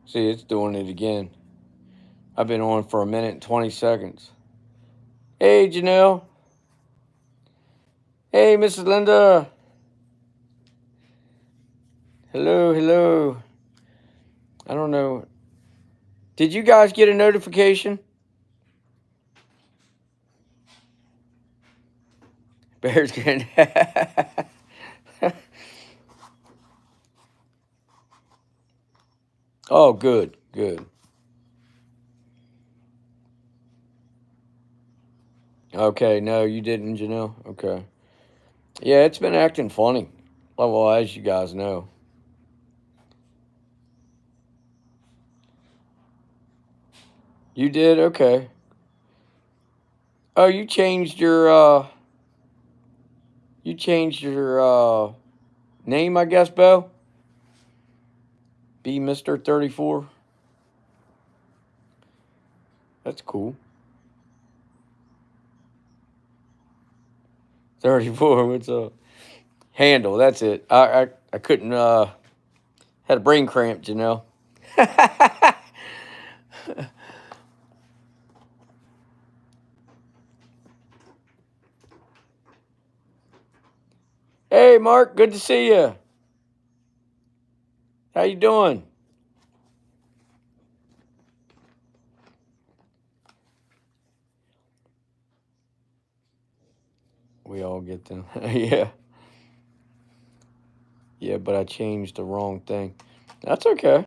See, it's doing it again. I've been on for a minute and 20 seconds. Hey, Janelle. Hey, Mrs. Linda. Hello, hello. I don't know. Did you guys get a notification? Bear's getting. Oh, good, good. Okay, no, you didn't, Janelle. Okay. Yeah, it's been acting funny. Well, as you guys know. You did? Okay. Oh, you changed your name, I guess, Bo? Be Mr. 34. That's cool. 34, what's up? Handle, that's it. I couldn't had a brain cramp, Janelle. Hey, Mark, good to see you. How you doing? We all get them. Yeah. Yeah, but I changed the wrong thing. That's okay.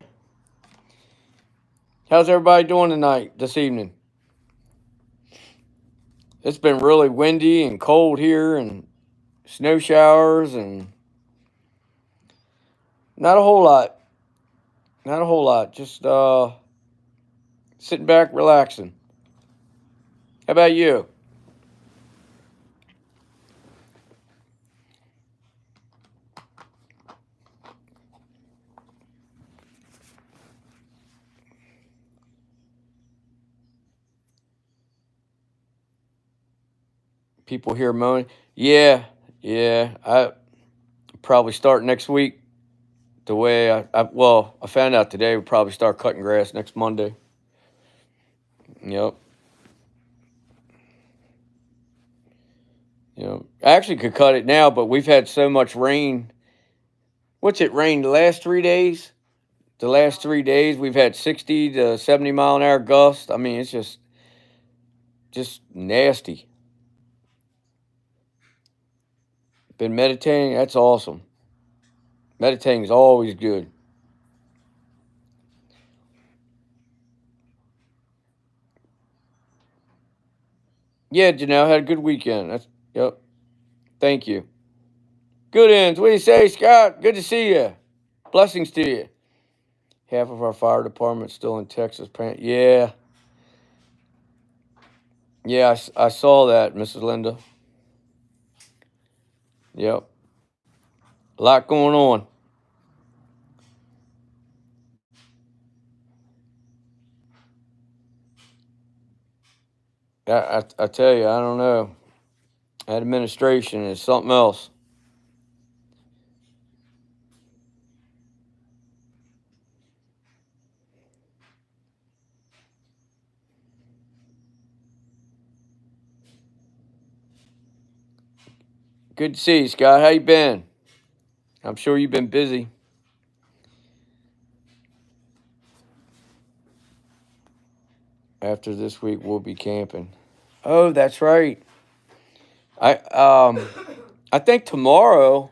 How's everybody doing tonight, this evening? It's been really windy and cold here and snow showers and not a whole lot. Not a whole lot. Just sitting back, relaxing. How about you? People here moaning. Yeah, yeah. I probably start next week. The way I found out today we probably start cutting grass next Monday. Yep. I actually could cut it now, but we've had so much rain. What's it rained the last 3 days? The last 3 days we've had 60 to 70 mile an hour gusts. I mean, it's just nasty. Been meditating. That's awesome. Meditating is always good. Yeah, Janelle had a good weekend. That's yep. Thank you. Good ends. What do you say, Scott? Good to see you. Blessings to you. Half of our fire department still in Texas. Yeah, yeah. I saw that, Mrs. Linda. Yep. A lot going on. I tell you, I don't know. That administration is something else. Good to see you, Scott. How you been? I'm sure you've been busy. After this week, we'll be camping. Oh, that's right. I I think tomorrow.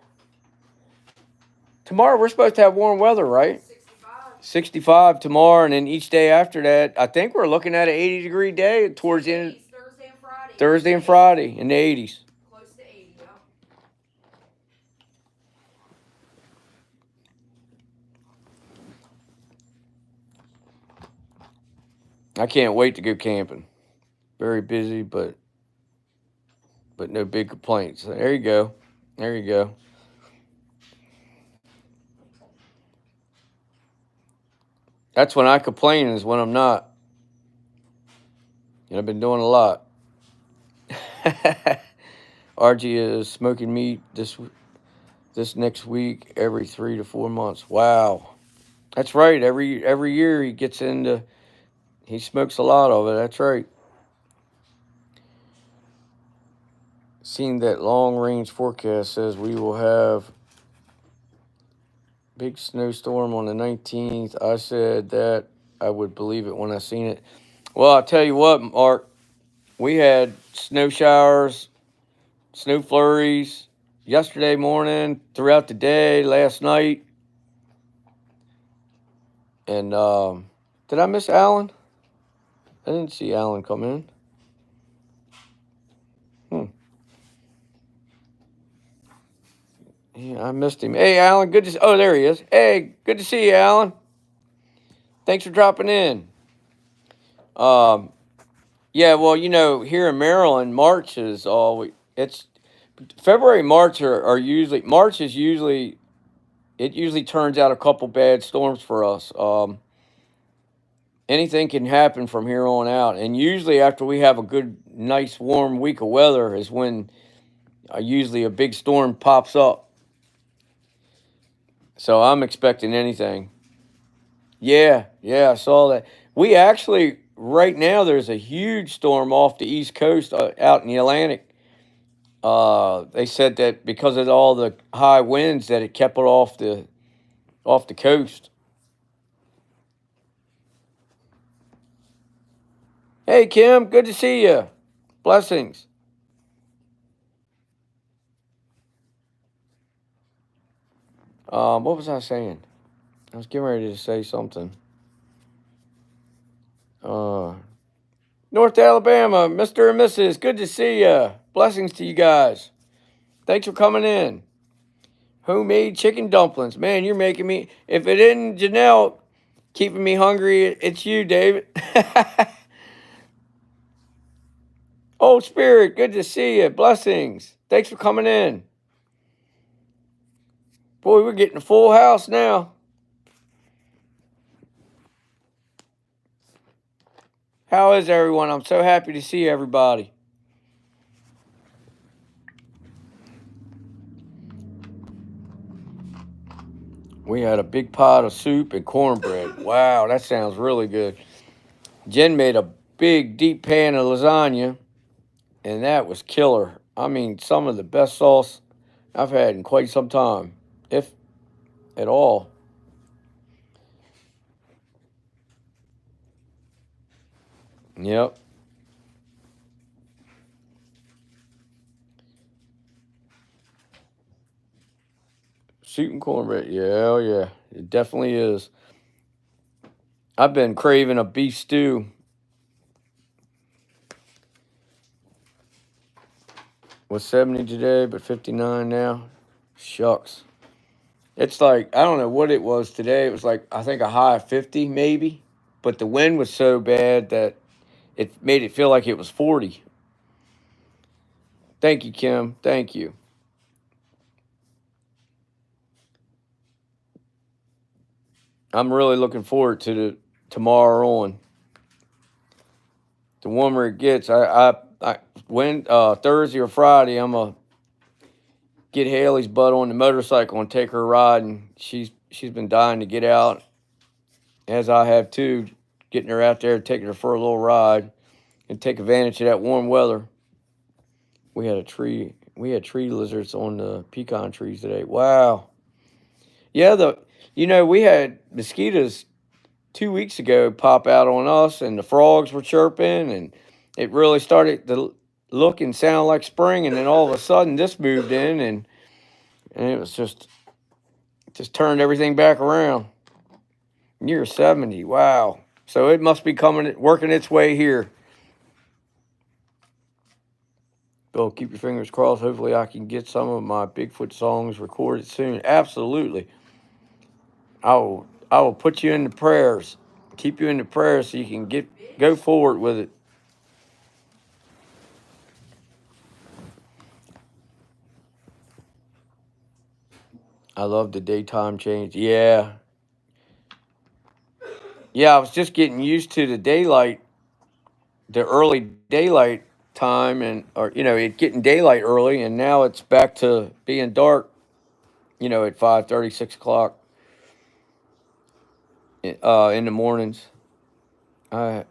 Tomorrow we're supposed to have warm weather, right? 65 tomorrow, and then each day after that, I think we're looking at an 80-degree day towards the end. Thursday and Friday in the 80s. I can't wait to go camping. Very busy, but no big complaints. There you go. There you go. That's when I complain is when I'm not. I've been doing a lot. RG is smoking meat this this next week every 3 to 4 months. Wow. That's right. Every year he smokes a lot of it. That's right. Seeing that long range forecast says we will have big snowstorm on the 19th. I said that I would believe it when I seen it. Well, I'll tell you what, Mark, we had snow showers, snow flurries yesterday morning, throughout the day, last night. And did I miss Alan? I didn't see Alan come in. Yeah, I missed him. Hey, Alan, good to see. Oh, there he is. Hey, good to see you, Alan. Thanks for dropping in. Yeah, well, here in Maryland, March is always it's February, March are usually March is usually it usually turns out a couple bad storms for us. Anything can happen from here on out, and usually after we have a good, nice, warm week of weather is when usually a big storm pops up. So I'm expecting anything. Yeah, I saw that. We actually right now there's a huge storm off the East Coast out in the Atlantic. They said that because of all the high winds that it kept it off the coast. Hey Kim, good to see you. Blessings. What was I saying? I was getting ready to say something. North Alabama, Mr. and Mrs. Good to see you. Blessings to you guys. Thanks for coming in. Homemade chicken dumplings. Man, you're making me. If it isn't Janelle keeping me hungry, it's you, David. Old Spirit, good to see you. Blessings. Thanks for coming in. Boy, we're getting a full house now. How is everyone? I'm so happy to see everybody. We had a big pot of soup and cornbread. Wow, that sounds really good. Jen made a big, deep pan of lasagna, and that was killer. I mean, some of the best sauce I've had in quite some time, if at all. Yep. Soup and cornbread. Yeah, oh yeah. It definitely is. I've been craving a beef stew. Was 70 today, but 59 now. Shucks. It's like, I don't know what it was today. It was like, I think a high of 50 maybe. But the wind was so bad that it made it feel like it was 40. Thank you, Kim. Thank you. I'm really looking forward to the tomorrow on. The warmer it gets, when Thursday or Friday, I'm gonna get Haley's butt on the motorcycle and take her a ride, and she's been dying to get out, as I have too, getting her out there, taking her for a little ride, and take advantage of that warm weather. We had tree lizards on the pecan trees today. Wow. Yeah, we had mosquitoes 2 weeks ago pop out on us, and the frogs were chirping, and it really started to look and sound like spring. And then all of a sudden, this moved in, and it was just turned everything back around. Near 70, wow! So it must be working its way here. Bill, keep your fingers crossed. Hopefully, I can get some of my Bigfoot songs recorded soon. Absolutely, I will put you in the prayers. Keep you in the prayers so you can go forward with it. I love the daytime change. Yeah. Yeah, I was just getting used to the early daylight time, and it getting daylight early, and now it's back to being dark. at 5:30, 6 o'clock in the mornings.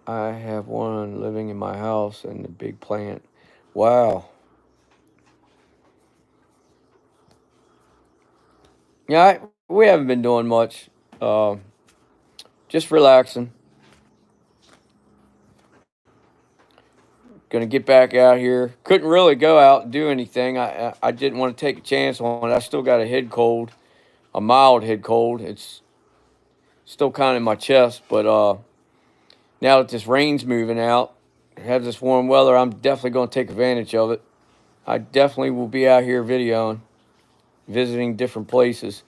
I have one living in my house and the big plant. Wow. Yeah, we haven't been doing much. Uh, just relaxing. Gonna get back out here. Couldn't really go out and do anything. I didn't want to take a chance on it. I still got a head cold, a mild head cold. It's still kind of in my chest, but now that this rain's moving out, have this warm weather, I'm definitely gonna take advantage of it. I definitely will be out here videoing, visiting different places.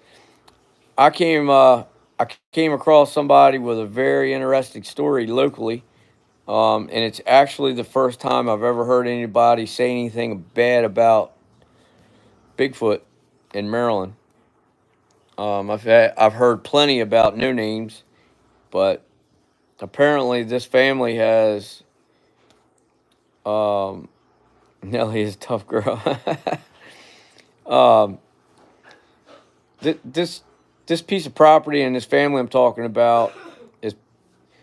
I came uh, I came across somebody with a very interesting story locally. And it's actually the first time I've ever heard anybody say anything bad about Bigfoot in Maryland. I've heard plenty about no names, but apparently this family has um, Nellie is a tough girl. um, th- this this piece of property and this family I'm talking about is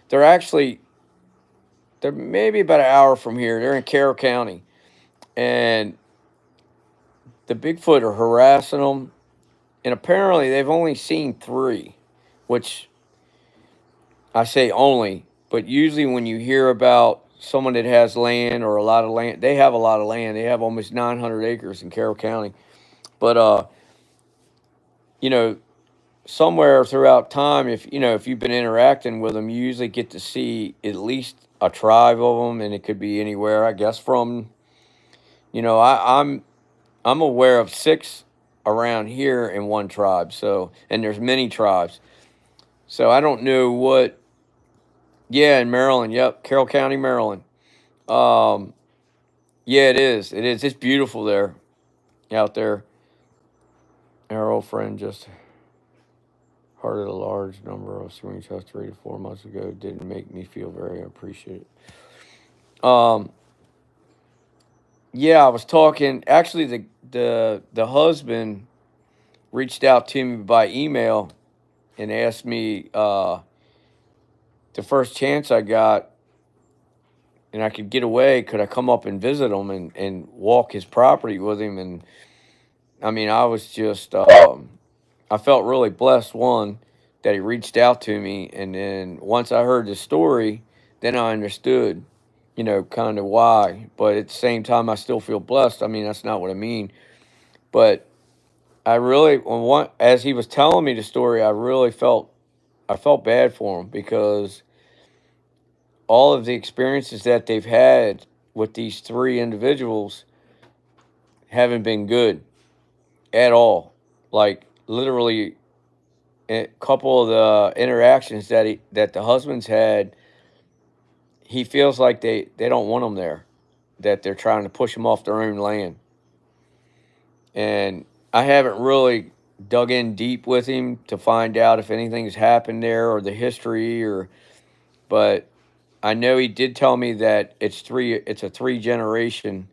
they're actually they're maybe about an hour from here. They're in Carroll County, and the Bigfoot are harassing them. And apparently they've only seen three, which I say only, but usually when you hear about someone that has land or a lot of land, they have a lot of land. They have almost 900 acres in Carroll County. But you know, somewhere throughout time, if you've been interacting with them, you usually get to see at least a tribe of them, and it could be anywhere. I guess from I'm aware of six around here in one tribe. So, and there's many tribes. So I don't know what. Yeah, in Maryland. Yep, Carroll County, Maryland. Um, yeah, it is. It is. It's beautiful there, out there. Our old friend just hearted a large number of screenshots 3 to 4 months ago. Didn't make me feel very appreciated. Um, yeah, I was talking. Actually, the husband reached out to me by email and asked me the first chance I got and I could get away, could I come up and visit him and walk his property with him? And I mean, I was just, I felt really blessed, one, that he reached out to me. And then once I heard the story, then I understood, kind of why. But at the same time, I still feel blessed. I mean, that's not what I mean. But I really, as he was telling me the story, I felt bad for him because all of the experiences that they've had with these three individuals haven't been good at all. Like literally, a couple of the interactions that the husband's had, he feels like they don't want him there, that they're trying to push him off their own land. And I haven't really dug in deep with him to find out if anything's happened there or the history but I know he did tell me that it's a three generation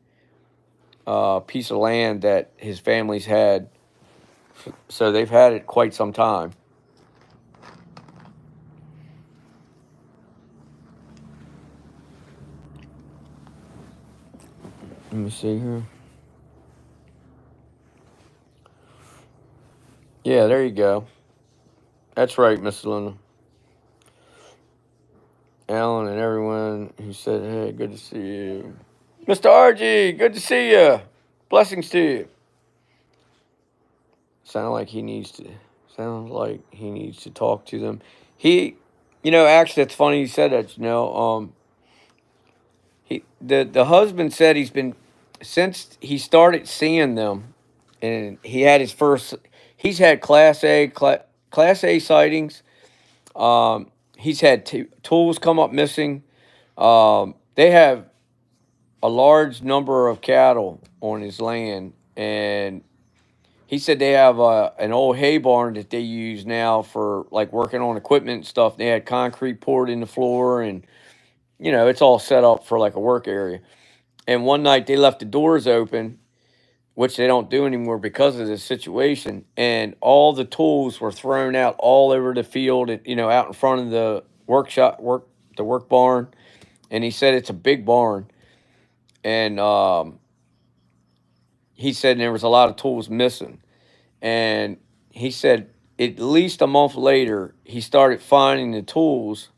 piece of land that his family's had. So they've had it quite some time. Let me see here. Yeah, there you go. That's right, Miss Linda. Alan and everyone who said, hey, good to see you. Mr. RG, good to see you. Blessings to you. Sounds like he needs to talk to them. He, actually, it's funny you said that. The husband said since he started seeing them, and he had his first. He's had class A sightings. He's had tools come up missing. They have a large number of cattle on his land, and he said they have an old hay barn that they use now for like working on equipment and stuff. They had concrete poured in the floor, and it's all set up for like a work area. And one night they left the doors open which they don't do anymore because of this situation. And all the tools were thrown out all over the field, and, out in front of the the work barn. And he said it's a big barn, and he said there was a lot of tools missing. And he said at least a month later, he started finding the tools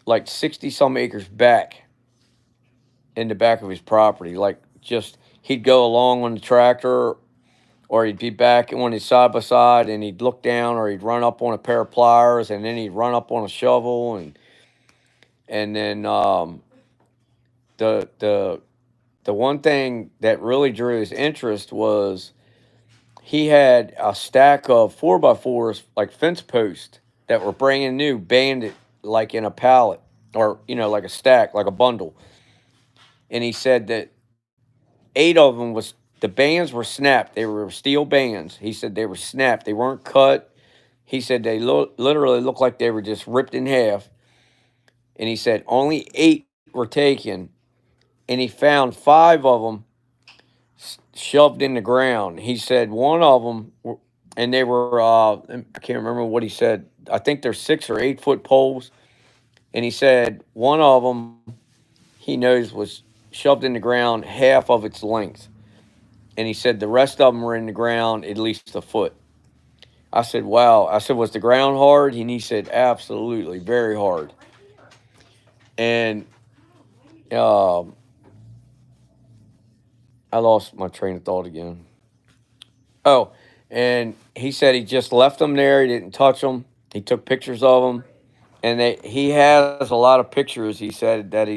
like 60 some acres back in the back of his property. Like, just he'd go along on the tractor, or he'd be back on his side by side, and he'd look down, or he'd run up on a pair of pliers, and then he'd run up on a shovel, and then the the the one thing that really drew his interest was he had a stack of 4x4s, like fence posts, that were brand new, banded like in a pallet, or like a stack, like a bundle. And he said that 8 of them was, the bands were snapped. They were steel bands. He said they were snapped. They weren't cut. He said they literally looked like they were just ripped in half. And he said only 8 were taken, and he found 5 of them shoved in the ground. He said one of them, and they were, I can't remember what he said. I think they're 6 or 8 foot poles. And he said one of them, he knows, was shoved in the ground half of its length. And he said the rest of them were in the ground at least a foot. I said, wow. I said, was the ground hard? And he said, absolutely, very hard. And I lost my train of thought again. Oh, and he said he just left them there. He didn't touch them. He took pictures of them. And he has a lot of pictures, he said, that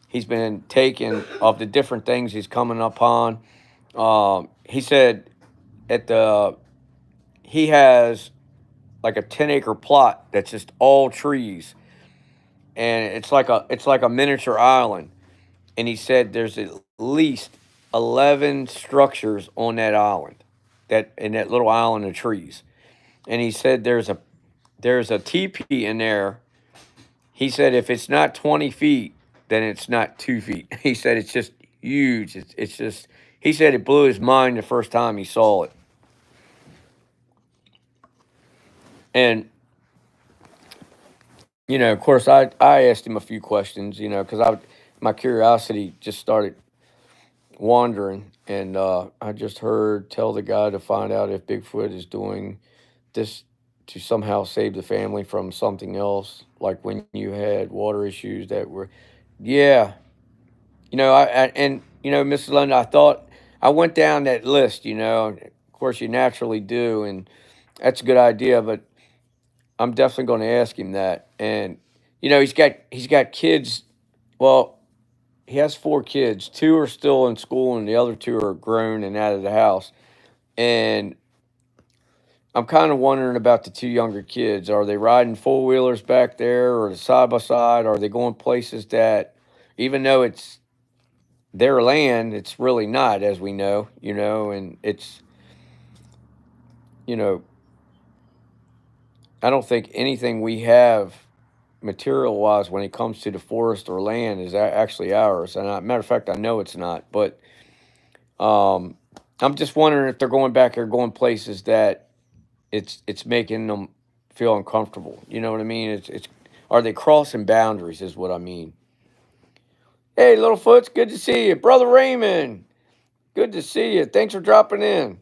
he's been taking of the different things he's coming upon. He said he has like a 10-acre plot that's just all trees, and it's like a miniature island. And he said there's at least 11 structures on that island, that in that little island of trees. And he said there's a teepee in there. He said if it's not 20 feet, then it's not 2 feet. He said it's just huge. It's just, he said it blew his mind the first time he saw it. And, of course, I asked him a few questions, because my curiosity just started wandering. And I just heard, tell the guy to find out if Bigfoot is doing this to somehow save the family from something else, like when you had water issues that were, yeah. And Mrs. London, I thought, I went down that list. Of course, you naturally do, and that's a good idea. But I'm definitely going to ask him that. And he's got kids. Well, he has 4 kids. 2 are still in school, and the other 2 are grown and out of the house. And I'm kind of wondering about the 2 younger kids. Are they riding four wheelers back there, or side by side? Are they going places that, even though it's their land, it's really not, as we know, and it's, you know, I don't think anything we have material wise when it comes to the forest or land is actually ours. And matter of fact, I know it's not. But um, I'm just wondering if they're going back there, going places that it's making them feel uncomfortable. You know what I mean? It's Are they crossing boundaries? Is what I mean. Hey, Littlefoots, good to see you, brother Raymond. Good to see you. Thanks for dropping in.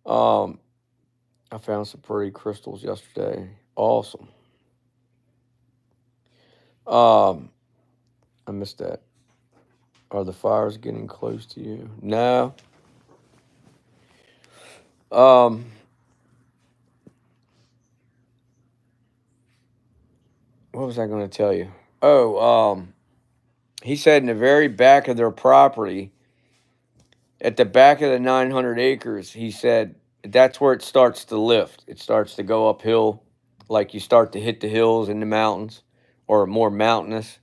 Um, I found some pretty crystals yesterday. Awesome. Um, I missed that. Are the fires getting close to you? No. Um, what was I going to tell you? Oh, he said in the very back of their property, at the back of the 900 acres, he said that's where it starts to lift. It starts to go uphill, like you start to hit the hills in the mountains, or more mountainous.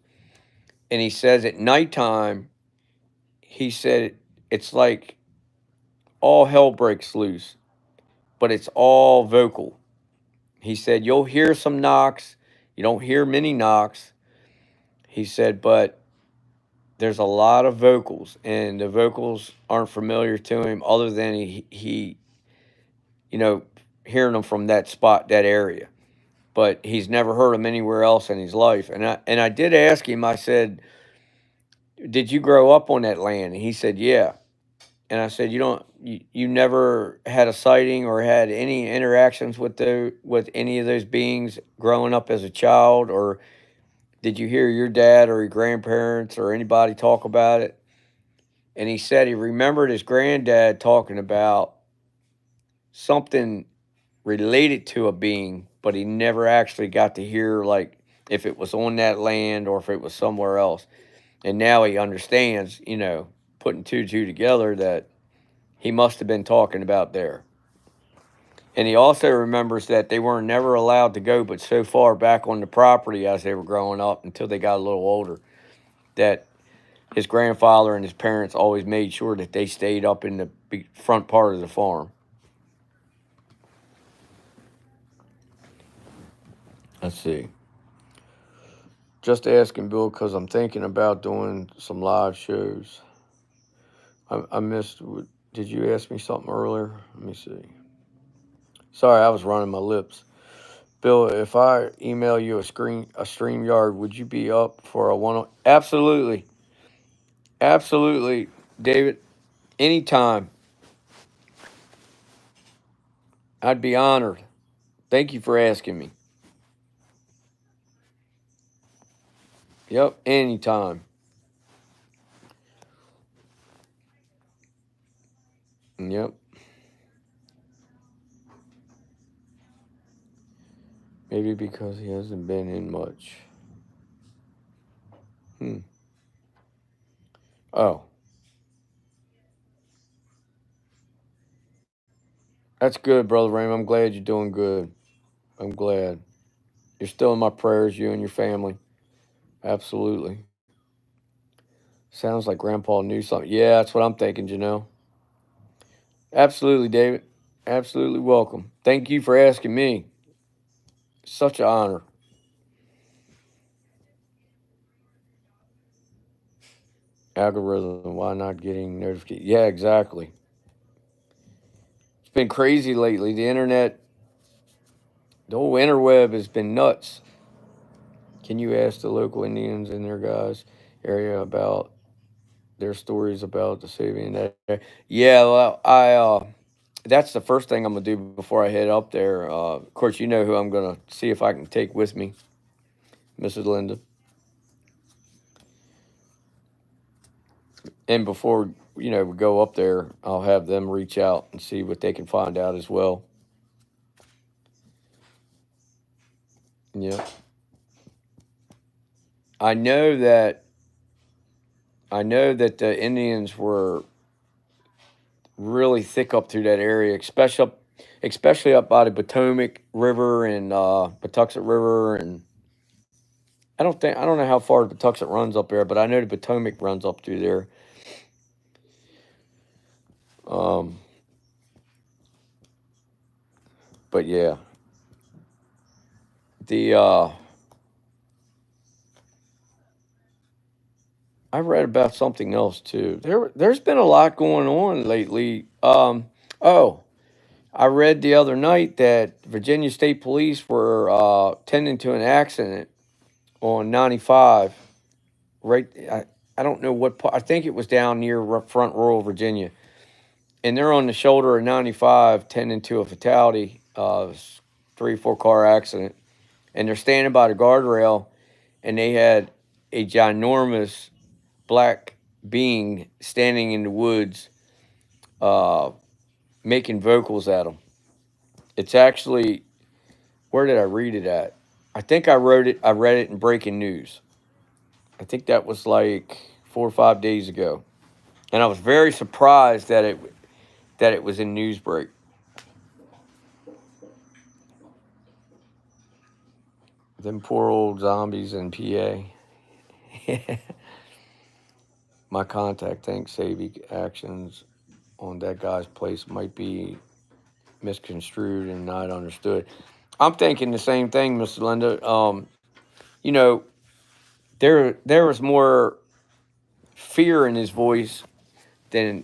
And he says at nighttime, he said it's like all hell breaks loose, but it's all vocal. He said you'll hear some knocks. You don't hear many knocks. He said, but there's a lot of vocals, and the vocals aren't familiar to him other than he you know, hearing them from that spot, that area. But he's never heard them anywhere else in his life. And I did ask him. I said, "Did you grow up on that land?" And he said, "Yeah." And I said, you never had a sighting or had any interactions with any of those beings growing up as a child, or did you hear your dad or your grandparents or anybody talk about it?" And he said he remembered his granddad talking about something related to a being, but he never actually got to hear, like, if it was on that land or if it was somewhere else. And now he understands, putting two together, that he must have been talking about there. And he also remembers that they weren't never allowed to go but so far back on the property as they were growing up until they got a little older. That his grandfather and his parents always made sure that they stayed up in the front part of the farm. Let's see. Just asking Bill because I'm thinking about doing some live shows. I missed. Did you ask me something earlier? Let me see. Sorry, I was running my lips. Bill, if I email you a StreamYard, would you be up for a one? Absolutely, absolutely, David. Anytime, I'd be honored. Thank you for asking me. Yep, anytime. Yep. Maybe because he hasn't been in much. Hmm. Oh, that's good, Brother Raymond. I'm glad you're doing good. I'm glad. You're still in my prayers, you and your family. Absolutely. Sounds like Grandpa knew something. Yeah, that's what I'm thinking, Janelle. Absolutely, David. Absolutely welcome. Thank you for asking me. Such an honor. Algorithm, why not getting notifications? Yeah, exactly. It's been crazy lately. The internet, the whole interweb has been nuts. Can you ask the local Indians in their guys area about their stories about the saving that? Yeah, well, that's the first thing I'm gonna do before I head up there. Of course, you know who I'm gonna see if I can take with me, Mrs. Linda. And before we go up there, I'll have them reach out and see what they can find out as well. Yeah, I know that the Indians were really thick up through that area, especially up by the Potomac River and Patuxent River, and I don't know how far the Patuxent runs up there, but I know the Potomac runs up through there. Um, but yeah, the I read about something else too. There's been a lot going on lately. Oh, I read the other night that Virginia State Police were tending to an accident on 95. Right, I don't know what part. I think it was down near front rural Virginia, and they're on the shoulder of 95, tending to a fatality. 3 4 car accident, and they're standing by the guardrail, and they had a ginormous black being standing in the woods, uh, making vocals at them. It's actually, where did I read it at? I think I wrote it. I read it in Breaking News. I think that was like 4 or 5 days ago, and I was very surprised that it was in Newsbreak. Them poor old zombies in PA. My contact thinks Savy actions on that guy's place might be misconstrued and not understood. I'm thinking the same thing, Mr. Linda. You know, there was more fear in his voice than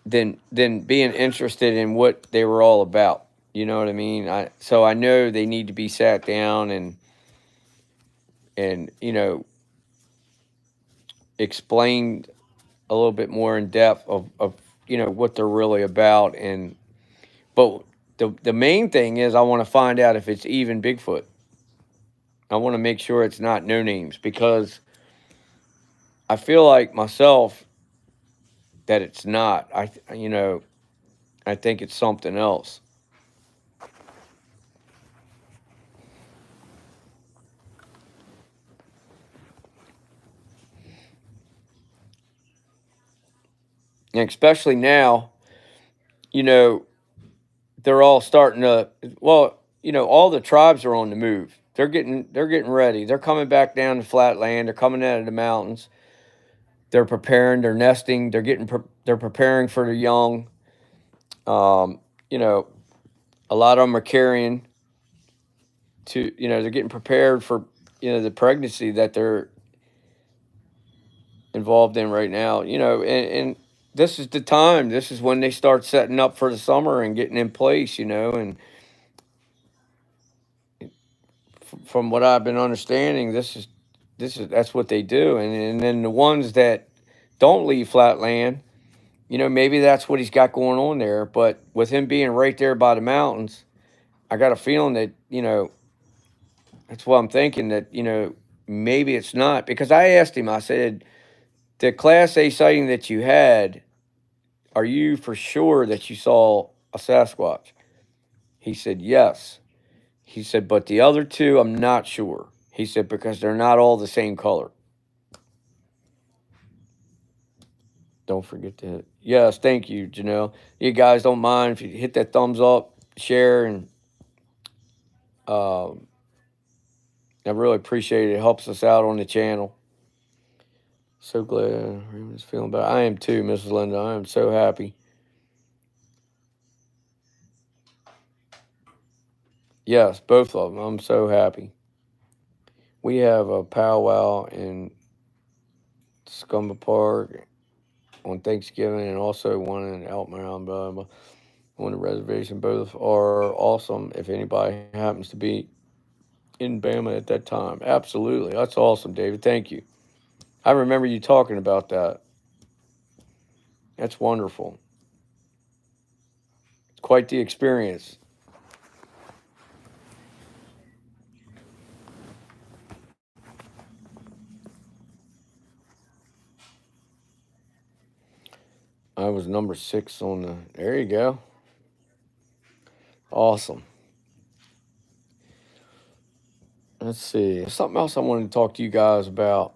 being interested in what they were all about. You know what I mean? So I know they need to be sat down and explained a little bit more in depth of what they're really about. But the main thing is I want to find out if it's even Bigfoot. I want to make sure it's not no names, because I feel like myself that it's not. I think it's something else. And especially now, you know, they're all starting to, well, all the tribes are on the move. They're getting ready. They're coming back down to flatland. They're coming out of the mountains. They're preparing, they're nesting, they're preparing for the young. Um, you know, a lot of them are carrying to, they're getting prepared for, the pregnancy that they're involved in right now, and this is the time. This is when they start setting up for the summer and getting in place, and from what I've been understanding, that's what they do. And then the ones that don't leave flatland, maybe that's what he's got going on there. But with him being right there by the mountains, I got a feeling that, that's what I'm thinking, that, maybe it's not. Because I asked him, I said, the Class A sighting that you had, are you for sure that you saw a Sasquatch? He said, yes. He said, but the other two, I'm not sure. He said, because they're not all the same color. Don't forget to hit. Yes, thank you, Janelle. You guys don't mind if you hit that thumbs up, share, and I really appreciate it. It helps us out on the channel. So glad Raymond's feeling better. I am too, Mrs. Linda. I am so happy. Yes, both of them. I'm so happy. We have a powwow in Scumba Park on Thanksgiving, and also one in Altamont, blah, blah, on the reservation. Both are awesome if anybody happens to be in Bama at that time. Absolutely. That's awesome, David. Thank you. I remember you talking about that. That's wonderful. It's quite the experience. I was number 6 on the. There you go. Awesome. Let's see. Something else I wanted to talk to you guys about.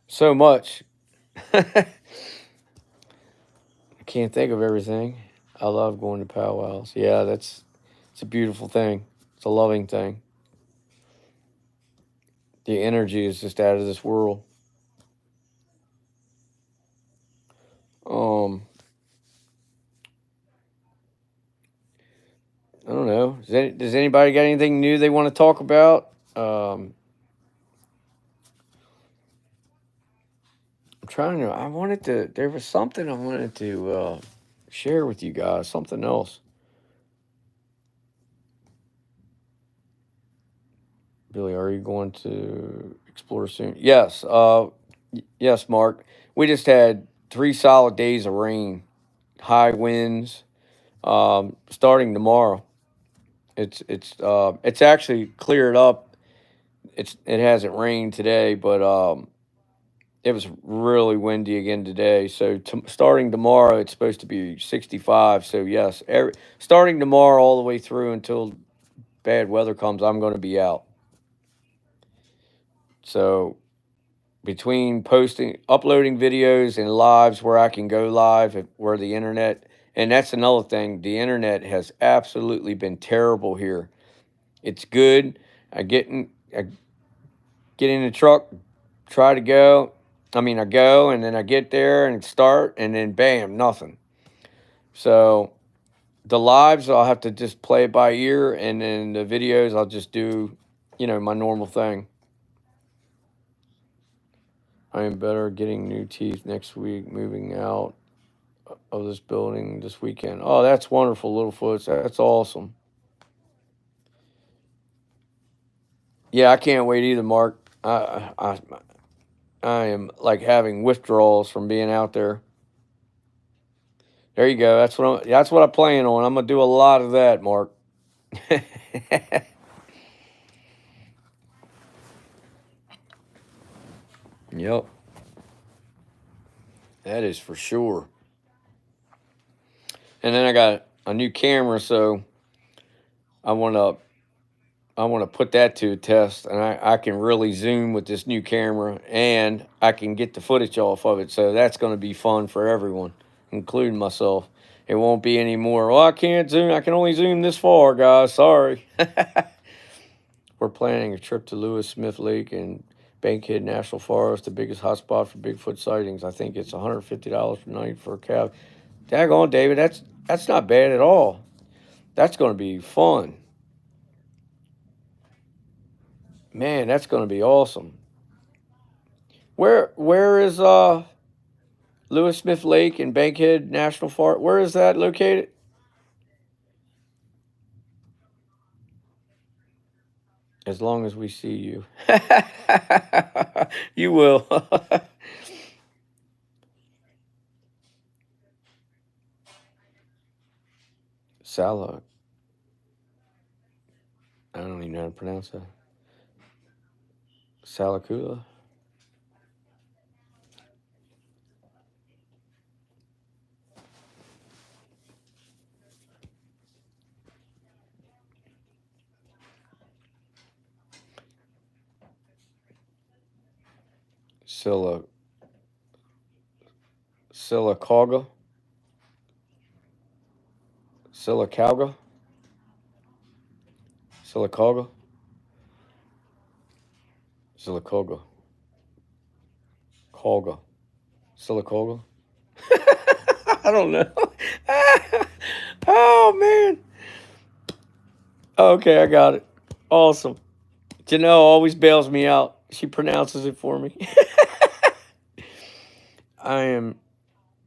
So much. I can't think of everything. I love going to powwows. Yeah, it's a beautiful thing. It's a loving thing. The energy is just out of this world. I don't know. Does anybody got anything new they want to talk about? I'm trying to. I wanted to. There was something I wanted to share with you guys. Something else. Billy, are you going to explore soon? Yes. Yes, Mark. We just had 3 solid days of rain, high winds. Starting tomorrow. It's actually cleared up. It hasn't rained today, but it was really windy again today. So starting tomorrow, it's supposed to be 65. So yes, starting tomorrow all the way through until bad weather comes, I'm going to be out. So between uploading videos and lives where I can go live, where the internet, and that's another thing, the internet has absolutely been terrible here. It's good. I get in the truck, try to go. I go, and then I get there and start, and then bam, nothing. So the lives, I'll have to just play it by ear, and then the videos, I'll just do, my normal thing. I am better getting new teeth next week, moving out of this building this weekend. Oh, that's wonderful, Littlefoots. That's awesome. Yeah, I can't wait either, Mark. I am like having withdrawals from being out there. There you go. That's what I plan on. I'm gonna do a lot of that, Mark. Yep, that is for sure. And then I got a new camera, so I want to put that to a test, and I can really zoom with this new camera, and I can get the footage off of it. So that's going to be fun for everyone, including myself. It won't be any more. Well, I can't zoom. I can only zoom this far, guys. Sorry. We're planning a trip to Lewis Smith Lake and Bankhead National Forest, the biggest hotspot for Bigfoot sightings. I think it's $150 per night for a cab. Daggone, David, that's not bad at all. That's going to be fun. Man, that's going to be awesome. Where is Lewis Smith Lake and Bankhead National Forest? Where is that located? As long as we see you. You will. Sala. I don't even know how to pronounce that. Salakula. Silla Sylacauga. Sylacauga. Sylacauga. Sylacauga. Colga. Sylacauga. I don't know. Oh man. Okay, I got it. Awesome. Janelle always bails me out. She pronounces it for me. I am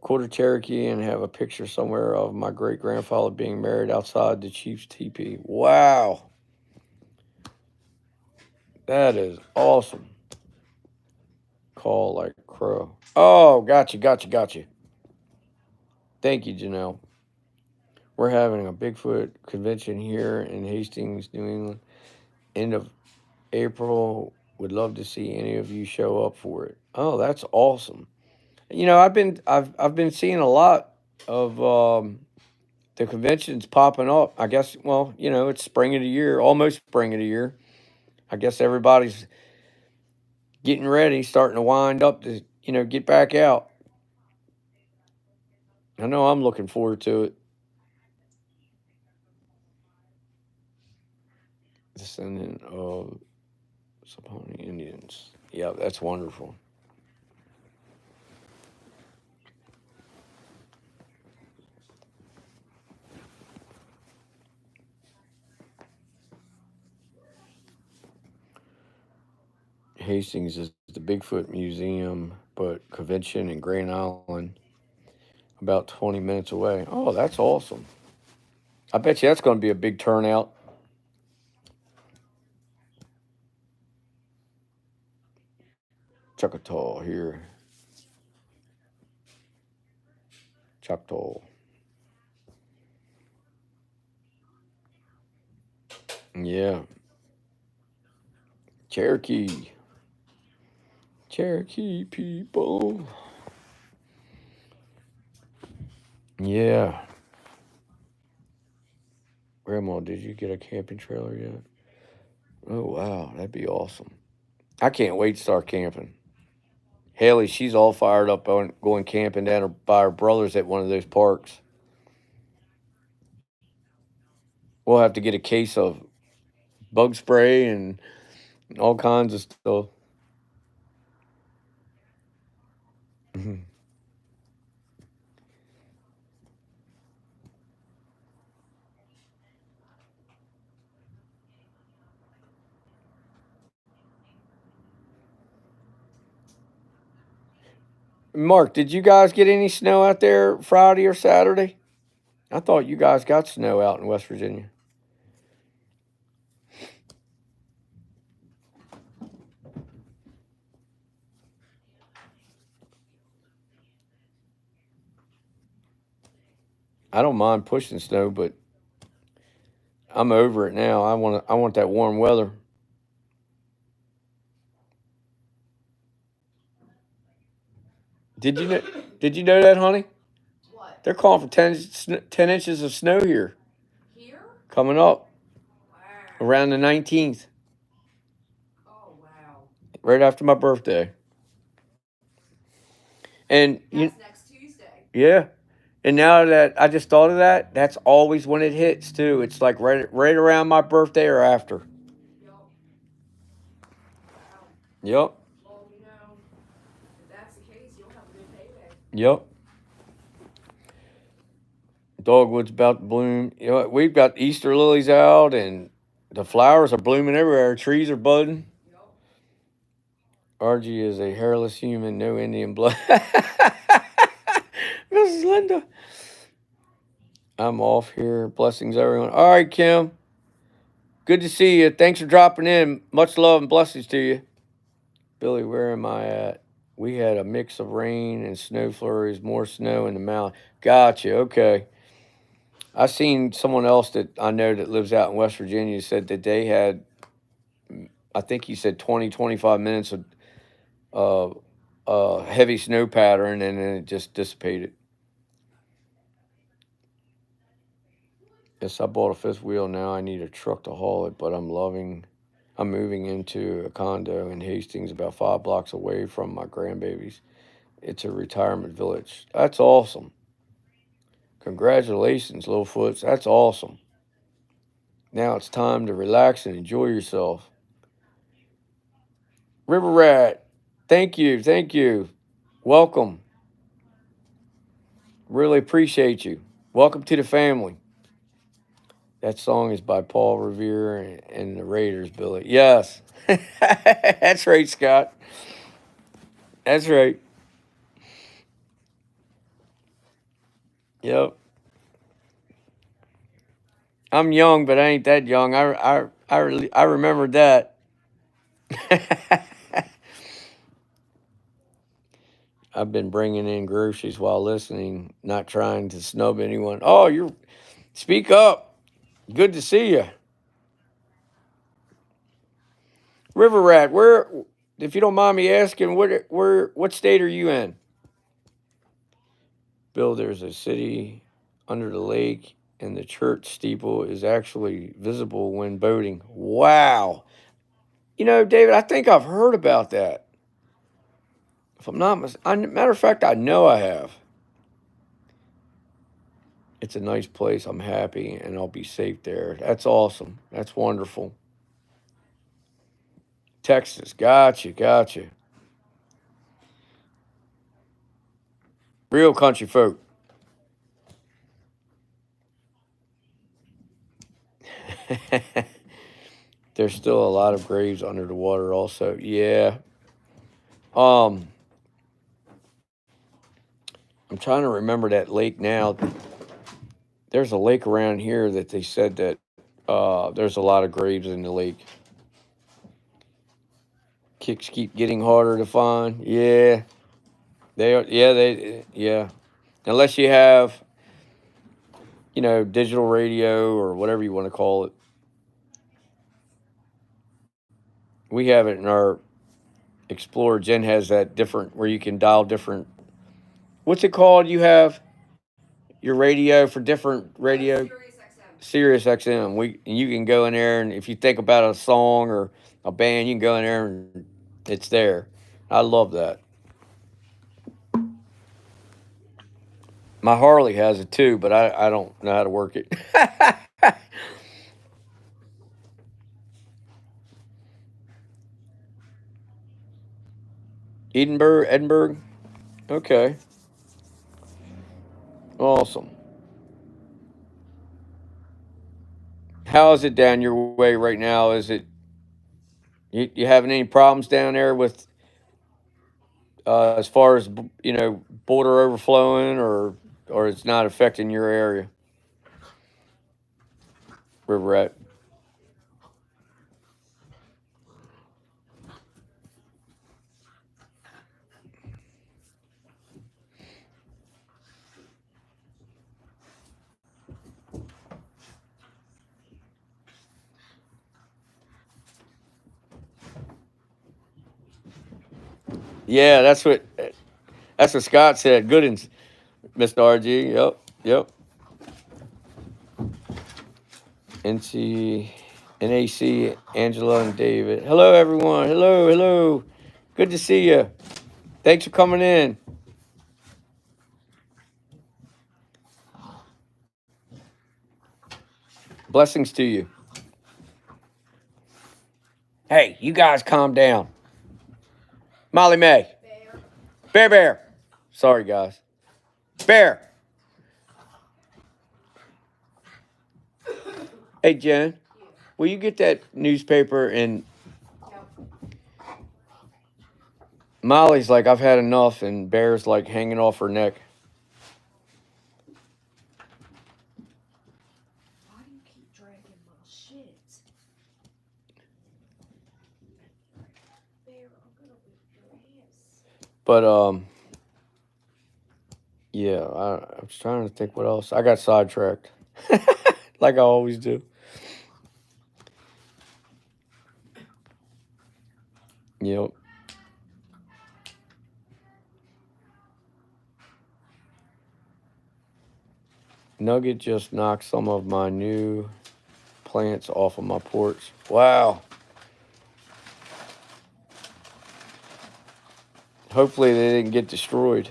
quarter Cherokee and have a picture somewhere of my great grandfather being married outside the chief's teepee. Wow. That is awesome. Call like crow. Oh, gotcha. Thank you, Janelle. We're having a Bigfoot convention here in Hastings, New England, end of April. Would love to see any of you show up for it. Oh, that's awesome. I've been seeing a lot of the conventions popping up. I guess it's spring of the year, almost spring of the year. I guess everybody's getting ready, starting to wind up to get back out. I know I'm looking forward to it. Descendant of Saponi Indians. Yeah, that's wonderful. Hastings is the Bigfoot Museum, but convention in Grand Island, about 20 minutes away. Oh, that's awesome. I bet you that's going to be a big turnout. Choctaw here. Choctaw. Yeah. Cherokee. Cherokee people. Yeah. Grandma, did you get a camping trailer yet? Oh, wow. That'd be awesome. I can't wait to start camping. Haley, she's all fired up on going camping down by her brother's at one of those parks. We'll have to get a case of bug spray and all kinds of stuff. Mhm. Mark, did you guys get any snow out there Friday or Saturday? I thought you guys got snow out in West Virginia. I don't mind pushing snow, but I'm over it now. I want that warm weather. Did you know? Did you know that, honey? What? They're calling for 10 inches of snow here Here? coming up Wow. around the 19th, Oh, wow. right after my birthday. And That's next Tuesday. yeah. And now that I just thought of that, that's always when it hits too. It's like right around my birthday or after. Yep. Wow. Yep. Well, if that's the case, you'll have a good payday. Yep. Dogwood's about to bloom. We've got Easter lilies out, and the flowers are blooming everywhere. Trees are budding. Yep. RG is a hairless human, no Indian blood. Mrs. Linda. I'm off here. Blessings, everyone. All right, Kim. Good to see you. Thanks for dropping in. Much love and blessings to you. Billy, where am I at? We had a mix of rain and snow flurries, more snow in the mountain. Gotcha. Okay. I seen someone else that I know that lives out in West Virginia said that they had, I think he said 20, 25 minutes of heavy snow pattern, and then it just dissipated. Yes, I bought a fifth wheel now. I need a truck to haul it, but I'm moving into a condo in Hastings, about 5 blocks away from my grandbabies. It's a retirement village. That's awesome. Congratulations, Littlefoot. That's awesome. Now it's time to relax and enjoy yourself. River Rat, thank you. Thank you. Welcome. Really appreciate you. Welcome to the family. That song is by Paul Revere and the Raiders, Billy. Yes. That's right, Scott. That's right. Yep. I'm young, but I ain't that young. I remember that. I've been bringing in groceries while listening, not trying to snub anyone. Oh, speak up. Good to see you. River Rat, where, if you don't mind me asking, what state are you in? Bill, there's a city under the lake, and the church steeple is actually visible when boating. Wow. David, I think I've heard about that. If I'm not matter of fact, I know I have. It's a nice place. I'm happy, and I'll be safe there. That's awesome. That's wonderful. Texas, gotcha. Real country folk. There's still a lot of graves under the water also. Yeah. I'm trying to remember that lake now. There's a lake around here that they said that there's a lot of graves in the lake. Kicks keep getting harder to find. Yeah. Yeah. Unless you have, digital radio or whatever you want to call it. We have it in our Explorer. Jen has that different where you can dial different. What's it called? You have your radio for different radio. Sirius XM. You can go in there, and if you think about a song or a band, you can go in there and it's there. I love that. My Harley has it too, but I don't know how to work it. Edinburgh. Okay, awesome. How is it down your way right now? Is it you having any problems down there with as far as border overflowing or it's not affecting your area where we're at. Yeah, that's what Scott said. Goodens, Mr. RG. Yep, yep. NC, NAC, Angela and David. Hello, everyone. Hello, hello. Good to see you. Thanks for coming in. Blessings to you. Hey, you guys calm down. Molly May. Bear. Sorry, guys. Bear. Hey, Jen, will you get that newspaper? And Molly's like, I've had enough, and Bear's like hanging off her neck. Why do you keep dragging my shit? Bear, I'm gonna whip your ass. But yeah, I was trying to think what else. I got sidetracked, like I always do. Yep. Nugget just knocked some of my new plants off of my porch. Wow. Hopefully they didn't get destroyed.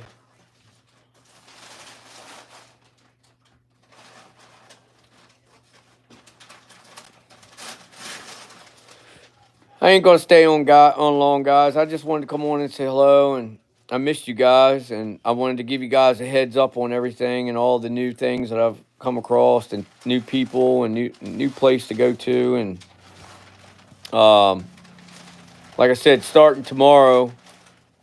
I ain't gonna stay on long, guys. I just wanted to come on and say hello, and I missed you guys, and I wanted to give you guys a heads up on everything and all the new things that I've come across, and new people, and new place to go to, and like I said, starting tomorrow,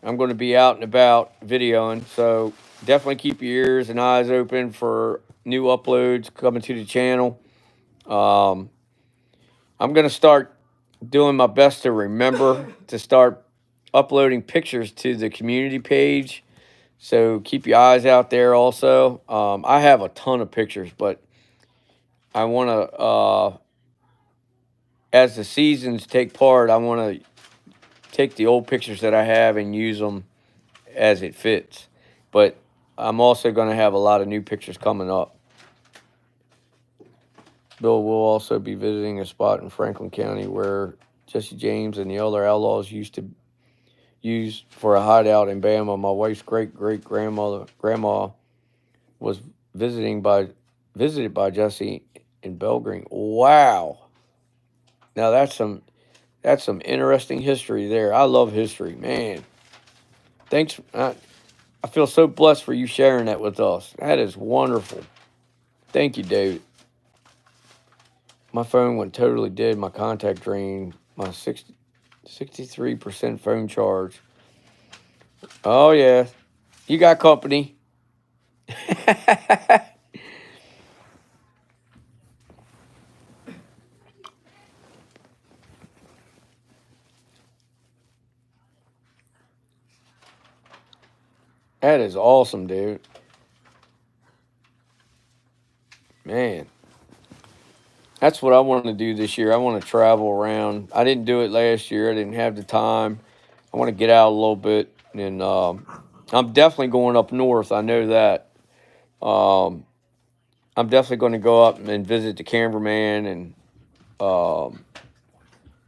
I'm going to be out and about videoing. So definitely keep your ears and eyes open for new uploads coming to the channel. I'm going to start doing my best to remember to start uploading pictures to the community page. So keep your eyes out there also. I have a ton of pictures, but I want to, as the seasons take part, I want to take the old pictures that I have and use them as it fits. But I'm also going to have a lot of new pictures coming up. Bill will also be visiting a spot in Franklin County where Jesse James and the other outlaws used to use for a hideout in Bama. My wife's grandma was visited by Jesse in Belgreen. Wow. Now that's some interesting history there. I love history, man. Thanks. I feel so blessed for you sharing that with us. That is wonderful. Thank you, David. My phone went totally dead. My contact drained. My 63% phone charge. Oh, yeah. You got company. That is awesome, dude. Man. That's what I want to do this year. I want to travel around. I didn't do it last year. I didn't have the time. I want to get out a little bit. And I'm definitely going up north. I know that. I'm definitely going to go up and visit the cameraman and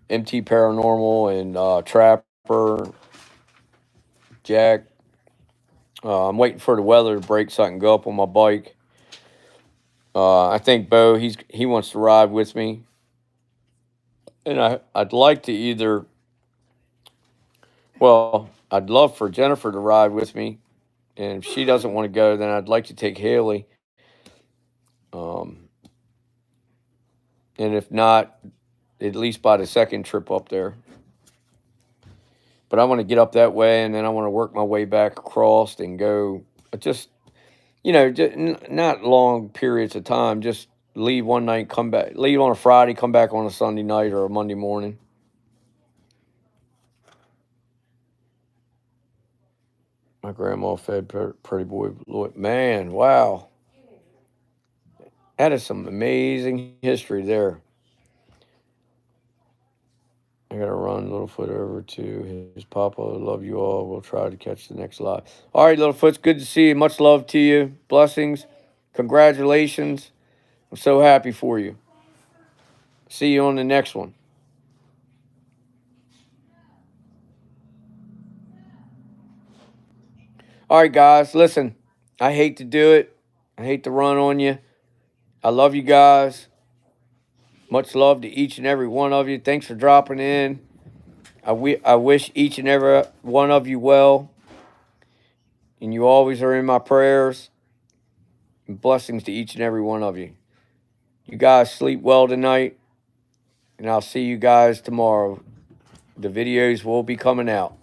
MT Paranormal and Trapper, Jack. I'm waiting for the weather to break so I can go up on my bike. I think Bo, he wants to ride with me. And I'd like to either, well, I'd love for Jennifer to ride with me. And if she doesn't want to go, then I'd like to take Haley. And if not, at least by the second trip up there. but I want to get up that way, and then I want to work my way back across and go. Just not long periods of time. Just leave one night, come back. Leave on a Friday, come back on a Sunday night or a Monday morning. My grandma fed Pretty Boy Lloyd. Man, wow. That is some amazing history there. I got to run Littlefoot over to his papa. Love you all. We'll try to catch the next live. All right, Littlefoot, it's good to see you. Much love to you. Blessings. Congratulations. I'm so happy for you. See you on the next one. All right, guys, listen, I hate to do it. I hate to run on you. I love you guys. Much love to each and every one of you. Thanks for dropping in. I wish each and every one of you well. And you always are in my prayers. And blessings to each and every one of you. You guys sleep well tonight. And I'll see you guys tomorrow. The videos will be coming out.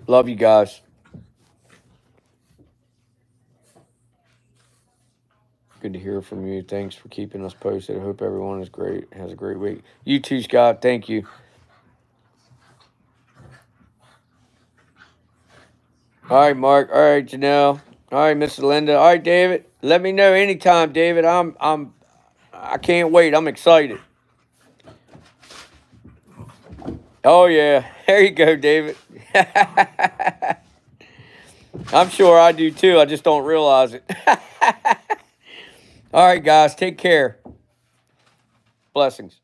Love you guys. Good to hear from you. Thanks for keeping us posted. I hope everyone is great. Has a great week. You too, Scott. Thank you. All right, Mark. All right, Janelle. All right, Mr. Linda. All right, David. Let me know anytime, David. I can't wait. I'm excited. Oh yeah. There you go, David. I'm sure I do too. I just don't realize it. All right, guys. Take care. Blessings.